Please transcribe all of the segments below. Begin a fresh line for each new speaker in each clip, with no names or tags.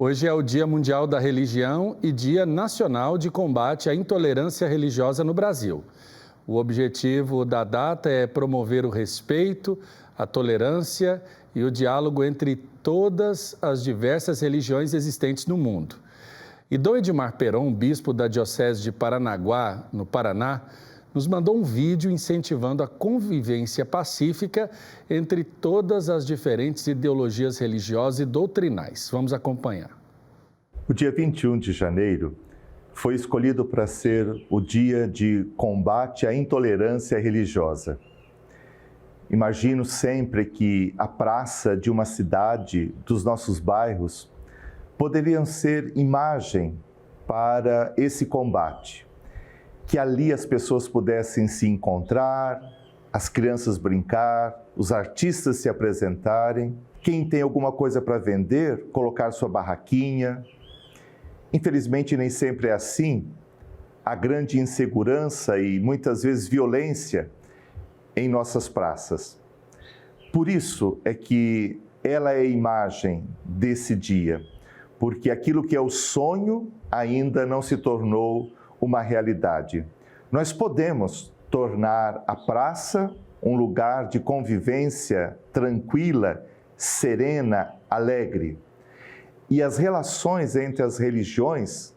Hoje é o Dia Mundial da Religião e Dia Nacional de Combate à Intolerância Religiosa no Brasil. O objetivo da data é promover o respeito, a tolerância e o diálogo entre todas as diversas religiões existentes no mundo. E Dom Edmar Peron, bispo da Diocese de Paranaguá, no Paraná, nos mandou um vídeo incentivando a convivência pacífica entre todas as diferentes ideologias religiosas e doutrinais. Vamos acompanhar.
O dia 21 de janeiro foi escolhido para ser o dia de combate à intolerância religiosa. Imagino sempre que a praça de uma cidade, dos nossos bairros, poderiam ser imagem para esse combate. Que ali as pessoas pudessem se encontrar, as crianças brincar, os artistas se apresentarem, quem tem alguma coisa para vender, colocar sua barraquinha. Infelizmente, nem sempre é assim. Há grande insegurança e muitas vezes violência em nossas praças. Por isso é que ela é a imagem desse dia, porque aquilo que é o sonho ainda não se tornou uma realidade. Nós podemos tornar a praça um lugar de convivência tranquila, serena, alegre. E as relações entre as religiões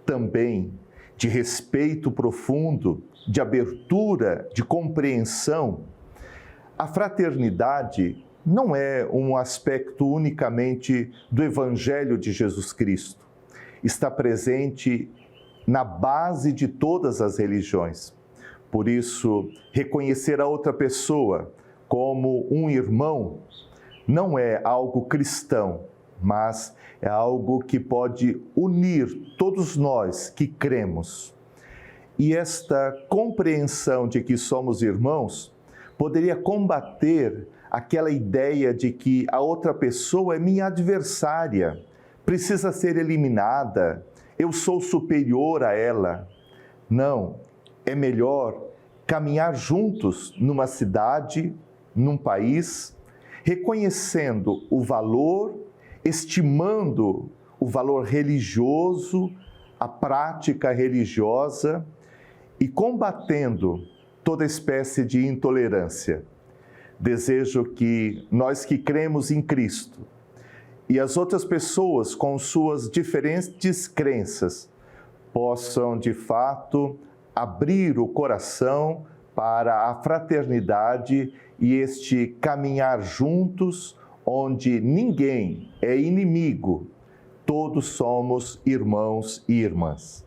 também, de respeito profundo, de abertura, de compreensão. A fraternidade não é um aspecto unicamente do Evangelho de Jesus Cristo. Está presente na base de todas as religiões. Por isso, reconhecer a outra pessoa como um irmão não é algo cristão, mas é algo que pode unir todos nós que cremos. E esta compreensão de que somos irmãos poderia combater aquela ideia de que a outra pessoa é minha adversária, precisa ser eliminada, eu sou superior a ela. Não, é melhor caminhar juntos numa cidade, num país, reconhecendo o valor, estimando o valor religioso, a prática religiosa e combatendo toda espécie de intolerância. Desejo que nós que cremos em Cristo e as outras pessoas com suas diferentes crenças possam, de fato, abrir o coração para a fraternidade e este caminhar juntos, onde ninguém é inimigo, todos somos irmãos e irmãs.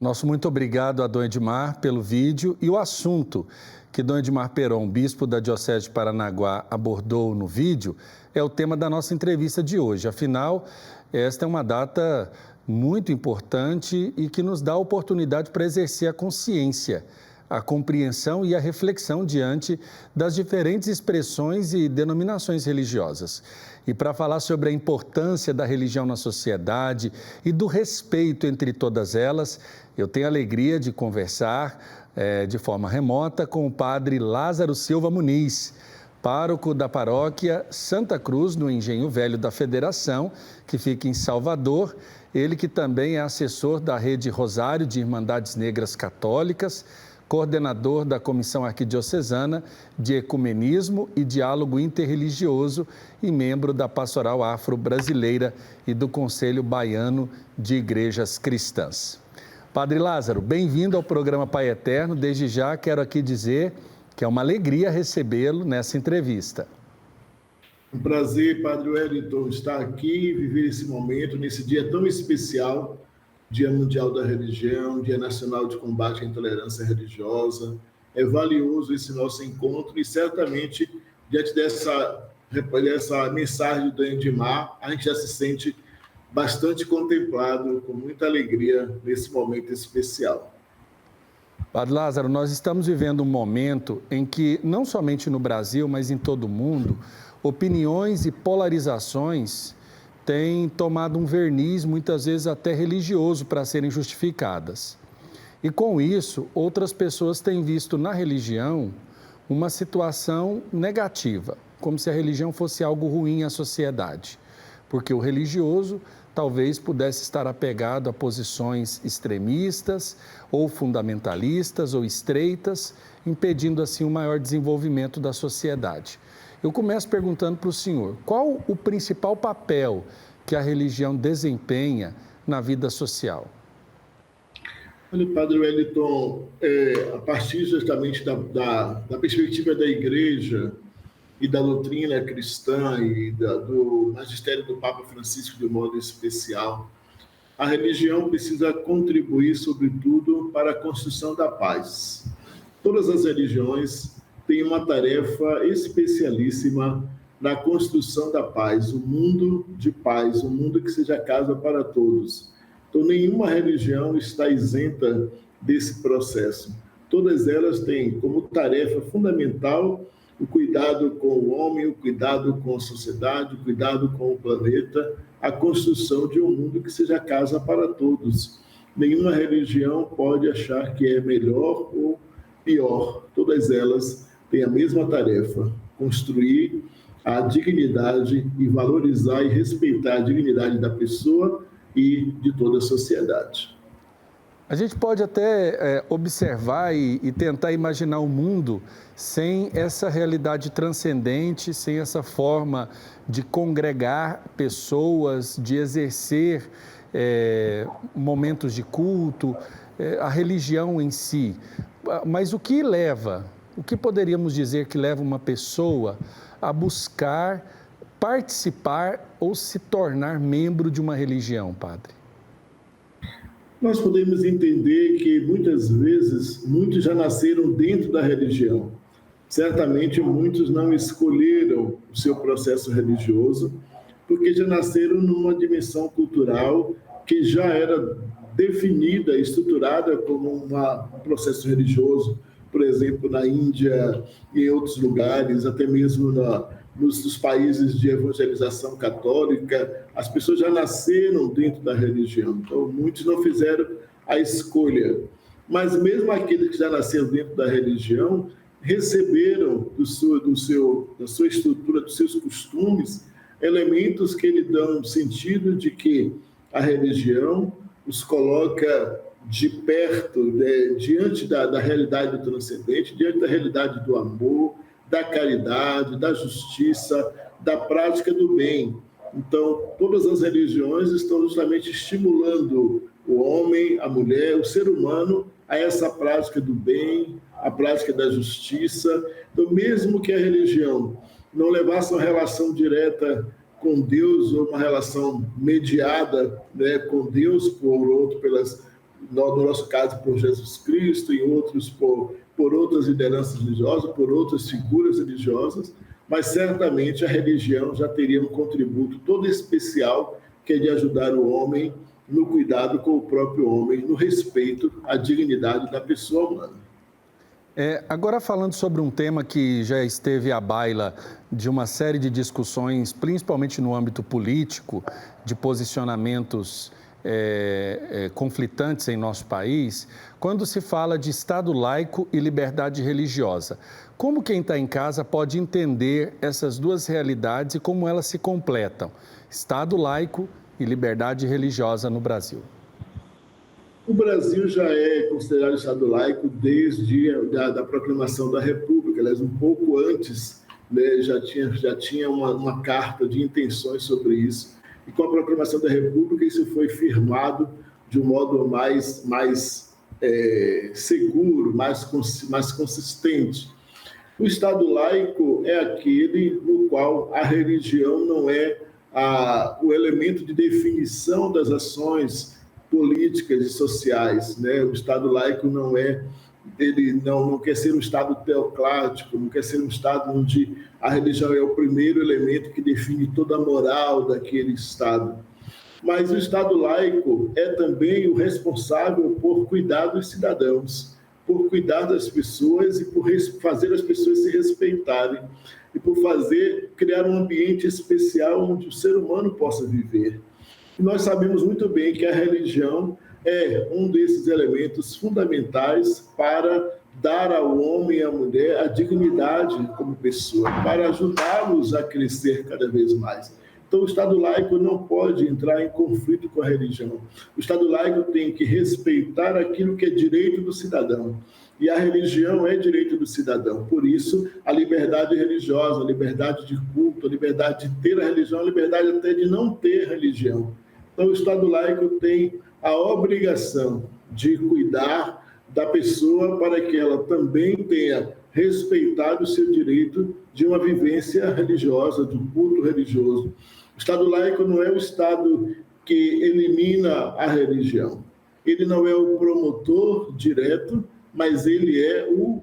Nosso muito obrigado a Dom Edmar pelo vídeo e o assunto que Dom Edmar Peron, bispo da Diocese de Paranaguá, abordou no vídeo é o tema da nossa entrevista de hoje. Afinal, esta é uma data muito importante e que nos dá a oportunidade para exercer a consciência, a compreensão e a reflexão diante das diferentes expressões e denominações religiosas. E para falar sobre a importância da religião na sociedade e do respeito entre todas elas, eu tenho a alegria de conversar de forma remota com o padre Lázaro Silva Muniz, pároco da paróquia Santa Cruz, no Engenho Velho da Federação, que fica em Salvador. Ele que também é assessor da Rede Rosário de Irmandades Negras Católicas, coordenador da Comissão Arquidiocesana de Ecumenismo e Diálogo Interreligioso e membro da Pastoral Afro-Brasileira e do Conselho Baiano de Igrejas Cristãs. Padre Lázaro, bem-vindo ao programa Pai Eterno. Desde já quero aqui dizer que é uma alegria recebê-lo nessa entrevista.
Um prazer, Padre Wellington, estar aqui e viver esse momento, nesse dia tão especial, Dia Mundial da Religião, Dia Nacional de Combate à Intolerância Religiosa. É valioso esse nosso encontro e, certamente, diante dessa mensagem do Edmar, a gente já se sente bastante contemplado, com muita alegria, nesse momento especial.
Padre Lázaro, nós estamos vivendo um momento em que, não somente no Brasil, mas em todo o mundo, opiniões e polarizações têm tomado um verniz, muitas vezes até religioso, para serem justificadas. E com isso, outras pessoas têm visto na religião uma situação negativa, como se a religião fosse algo ruim à sociedade. porque o religioso talvez pudesse estar apegado a posições extremistas ou fundamentalistas ou estreitas, impedindo assim o maior desenvolvimento da sociedade. Eu começo perguntando para o senhor, qual o principal papel que a religião desempenha na vida social?
Olha, Padre Wellington, a partir justamente da perspectiva da Igreja e da doutrina cristã e do magistério do Papa Francisco de modo especial, a religião precisa contribuir, sobretudo, para a construção da paz. Todas as religiões têm uma tarefa especialíssima na construção da paz, um mundo de paz, um mundo que seja casa para todos. Então, nenhuma religião está isenta desse processo. Todas elas têm como tarefa fundamental o cuidado com o homem, o cuidado com a sociedade, o cuidado com o planeta, a construção de um mundo que seja casa para todos. Nenhuma religião pode achar que é melhor ou pior. Todas elas têm a mesma tarefa, construir a dignidade e valorizar e respeitar a dignidade da pessoa e de toda a sociedade.
A gente pode até observar e tentar imaginar o mundo sem essa realidade transcendente, sem essa forma de congregar pessoas, de exercer momentos de culto, a religião em si. Mas o que poderíamos dizer que leva uma pessoa a buscar participar ou se tornar membro de uma religião, padre?
Nós podemos entender que, muitas vezes, muitos já nasceram dentro da religião. Certamente, muitos não escolheram o seu processo religioso, porque já nasceram numa dimensão cultural que já era definida, estruturada como um processo religioso. Por exemplo, na Índia e em outros lugares, até mesmo nos países de evangelização católica, as pessoas já nasceram dentro da religião. Então, muitos não fizeram a escolha. Mas mesmo aqueles que já nasceram dentro da religião, receberam da sua estrutura, dos seus costumes, elementos que lhe dão sentido de que a religião os coloca de perto, diante da realidade do transcendente, diante da realidade do amor, da caridade, da justiça, da prática do bem. Então, todas as religiões estão justamente estimulando o homem, a mulher, o ser humano a essa prática do bem, a prática da justiça. Então, mesmo que a religião não levasse uma relação direta com Deus ou uma relação mediada, com Deus, no nosso caso, por Jesus Cristo, e outros por outras lideranças religiosas, por outras figuras religiosas, mas certamente a religião já teria um contributo todo especial, que é de ajudar o homem no cuidado com o próprio homem, no respeito à dignidade da pessoa humana.
Agora, falando sobre um tema que já esteve à baila de uma série de discussões, principalmente no âmbito político, de posicionamentos conflitantes em nosso país, quando se fala de Estado laico e liberdade religiosa. Como quem está em casa pode entender essas duas realidades e como elas se completam? Estado laico e liberdade religiosa no Brasil.
O Brasil já é considerado Estado laico desde a proclamação da República. Aliás, um pouco antes, já tinha uma carta de intenções sobre isso. E com a proclamação da República, isso foi firmado de um modo mais seguro, mais consistente. O Estado laico é aquele no qual a religião não é o elemento de definição das ações políticas e sociais. O Estado laico ele não quer ser um Estado teocrático, não quer ser um Estado onde a religião é o primeiro elemento que define toda a moral daquele Estado. Mas o Estado laico é também o responsável por cuidar dos cidadãos, por cuidar das pessoas e por fazer as pessoas se respeitarem e por criar um ambiente especial onde o ser humano possa viver. E nós sabemos muito bem que a religião é um desses elementos fundamentais para dar ao homem e à mulher a dignidade como pessoa, para ajudá-los a crescer cada vez mais. Então, o Estado laico não pode entrar em conflito com a religião. O Estado laico tem que respeitar aquilo que é direito do cidadão. E a religião é direito do cidadão. Por isso, a liberdade religiosa, a liberdade de culto, a liberdade de ter a religião, a liberdade até de não ter religião. Então, o Estado laico tem a obrigação de cuidar da pessoa para que ela também tenha respeitado o seu direito de uma vivência religiosa, do culto religioso. O Estado laico não é o Estado que elimina a religião. Ele não é o promotor direto, mas ele é o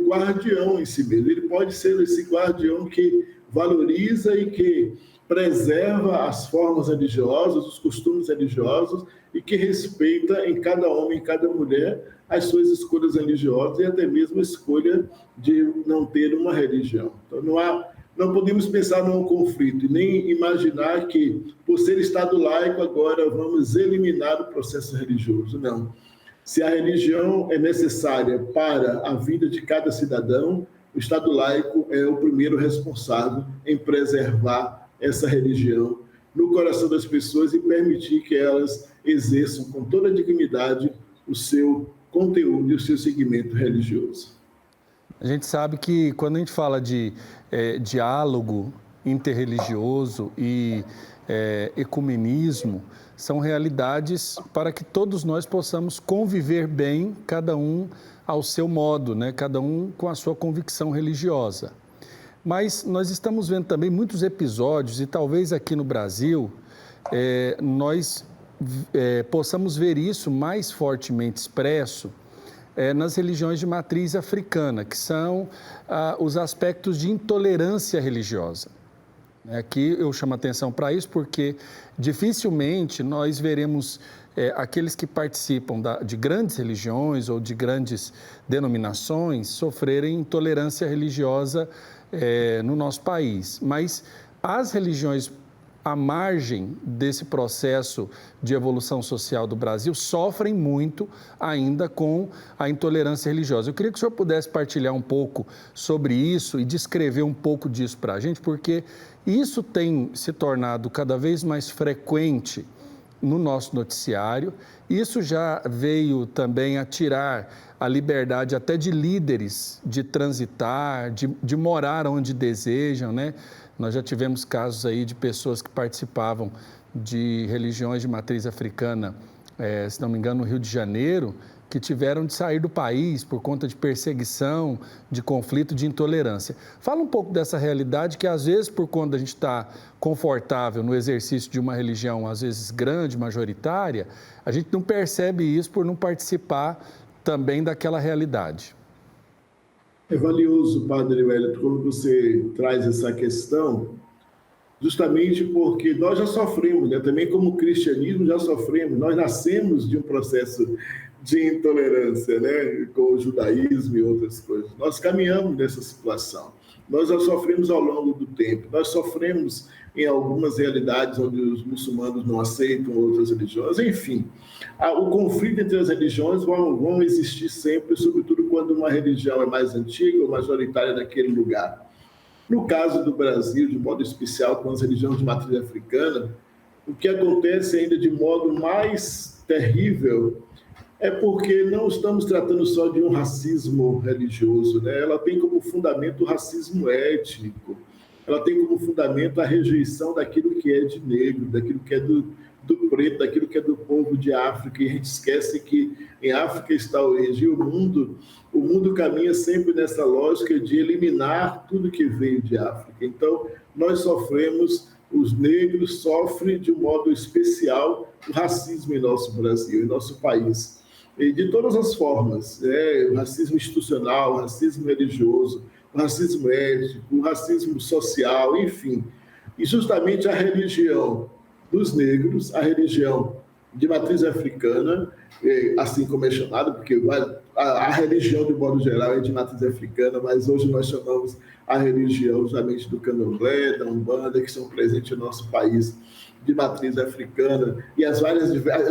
guardião em si mesmo. Ele pode ser esse guardião que valoriza e que preserva as formas religiosas, os costumes religiosos e que respeita em cada homem, em cada mulher, as suas escolhas religiosas e até mesmo a escolha de não ter uma religião. Então, não podemos pensar num conflito e nem imaginar que, por ser Estado laico, agora vamos eliminar o processo religioso. Não. Se a religião é necessária para a vida de cada cidadão, o Estado laico é o primeiro responsável em preservar essa religião no coração das pessoas e permitir que elas exerçam com toda a dignidade o seu conteúdo e o seu segmento religioso.
A gente sabe que quando a gente fala de diálogo interreligioso e ecumenismo, são realidades para que todos nós possamos conviver bem, cada um ao seu modo, né? Cada um com a sua convicção religiosa. Mas nós estamos vendo também muitos episódios, e talvez aqui no Brasil nós possamos ver isso mais fortemente expresso nas religiões de matriz africana, que são os aspectos de intolerância religiosa. Aqui eu chamo a atenção para isso porque dificilmente nós veremos aqueles que participam de grandes religiões ou de grandes denominações sofrerem intolerância religiosa no nosso país. Mas as religiões à margem desse processo de evolução social do Brasil sofrem muito ainda com a intolerância religiosa. Eu queria que o senhor pudesse partilhar um pouco sobre isso e descrever um pouco disso para a gente, porque isso tem se tornado cada vez mais frequente no nosso noticiário. Isso já veio também a tirar a liberdade até de líderes de transitar, de morar onde desejam, né? Nós já tivemos casos aí de pessoas que participavam de religiões de matriz africana, se não me engano, no Rio de Janeiro, que tiveram de sair do país por conta de perseguição, de conflito, de intolerância. Fala um pouco dessa realidade que, às vezes, por conta a gente está confortável no exercício de uma religião, às vezes grande, majoritária, a gente não percebe isso por não participar também daquela realidade.
É valioso, Padre Wellington, quando você traz essa questão, justamente porque nós já sofremos, né? Também como cristianismo já sofremos, nós nascemos de um processo de intolerância, né? Com o judaísmo e outras coisas. Nós caminhamos nessa situação, nós já sofremos ao longo do tempo, nós sofremos em algumas realidades onde os muçulmanos não aceitam outras religiões, enfim. O conflito entre as religiões vão existir sempre, sobretudo quando uma religião é mais antiga ou majoritária naquele lugar. No caso do Brasil, de modo especial com as religiões de matriz africana, o que acontece ainda de modo mais terrível é porque não estamos tratando só de um racismo religioso, né? Ela tem como fundamento o racismo étnico, ela tem como fundamento a rejeição daquilo que é de negro, daquilo que é do preto, daquilo que é do povo de África, e a gente esquece que em África está a origem. O mundo caminha sempre nessa lógica de eliminar tudo que veio de África. Então, nós sofremos, os negros sofrem de um modo especial o racismo em nosso Brasil, em nosso país. E de todas as formas, o racismo institucional, o racismo religioso, o racismo étnico, o racismo social, enfim. E justamente a religião dos negros, a religião de matriz africana, assim como é chamada, porque a religião, de modo geral, é de matriz africana, mas hoje nós chamamos a religião justamente do candomblé, da umbanda, que são presentes no nosso país, de matriz africana, e as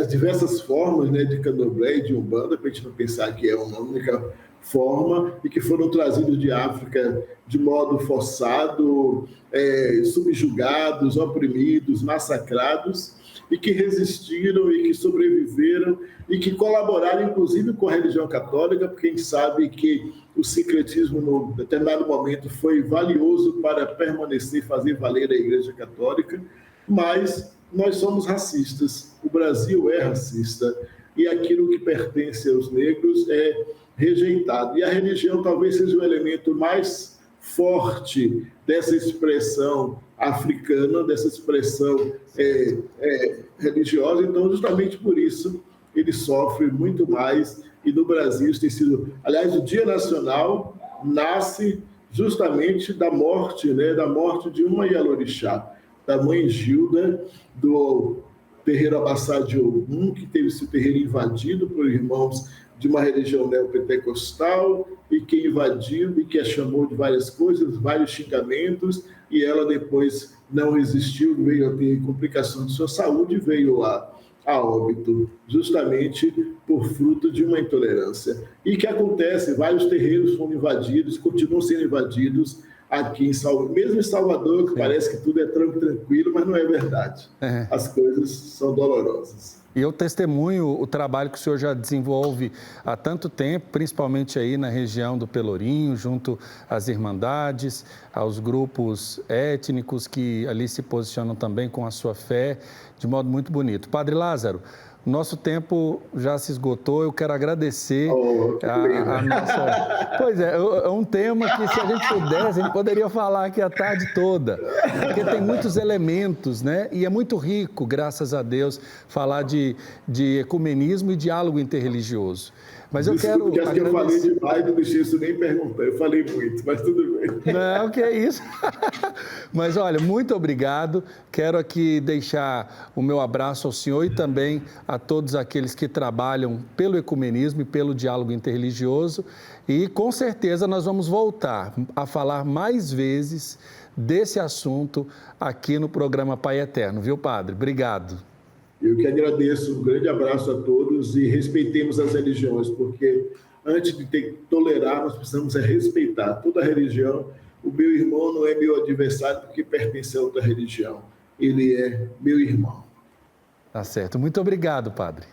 diversas formas, né, de candomblé e de umbanda, para a gente não pensar que é uma única forma e que foram trazidos de África de modo forçado, subjugados, oprimidos, massacrados, e que resistiram e que sobreviveram e que colaboraram, inclusive, com a religião católica, porque a gente sabe que o sincretismo, num determinado momento, foi valioso para permanecer e fazer valer a Igreja Católica, mas nós somos racistas, o Brasil é racista, e aquilo que pertence aos negros é rejeitado. E a religião talvez seja o elemento mais forte dessa expressão africana, dessa expressão religiosa. Então, justamente por isso, ele sofre muito mais. E no Brasil isso tem sido... Aliás, o Dia Nacional nasce justamente da morte de uma Ialorixá, da mãe Gilda, do terreiro Abassá de Ogum, que teve seu terreiro invadido por irmãos de uma religião neopentecostal, e que invadiu e que a chamou de várias coisas, vários xingamentos, e ela depois não resistiu, veio a ter complicações de sua saúde, veio a óbito, justamente por fruto de uma intolerância. E que acontece, vários terreiros foram invadidos, continuam sendo invadidos aqui em Salvador, mesmo em Salvador, que parece que tudo é tranquilo, mas não é verdade. As coisas são dolorosas.
E eu testemunho o trabalho que o senhor já desenvolve há tanto tempo, principalmente aí na região do Pelourinho, junto às irmandades, aos grupos étnicos que ali se posicionam também com a sua fé, de modo muito bonito. Padre Lázaro, nosso tempo já se esgotou, eu quero agradecer a nossa... Pois é um tema que, se a gente pudesse, a gente poderia falar aqui a tarde toda, porque tem muitos elementos, né? E é muito rico, graças a Deus, falar de ecumenismo e diálogo interreligioso. Mas eu quero
acho que eu falei demais, não deixei isso nem perguntar. Eu falei muito, mas tudo bem.
Não, que é isso. Mas, olha, muito obrigado. Quero aqui deixar o meu abraço ao senhor e também a todos aqueles que trabalham pelo ecumenismo e pelo diálogo interreligioso. E, com certeza, nós vamos voltar a falar mais vezes desse assunto aqui no programa Pai Eterno. Viu, Padre? Obrigado.
Eu que agradeço, um grande abraço a todos e respeitemos as religiões, porque antes de ter que tolerar, nós precisamos respeitar toda a religião. O meu irmão não é meu adversário porque pertence a outra religião, ele é meu irmão.
Tá certo. Muito obrigado, Padre.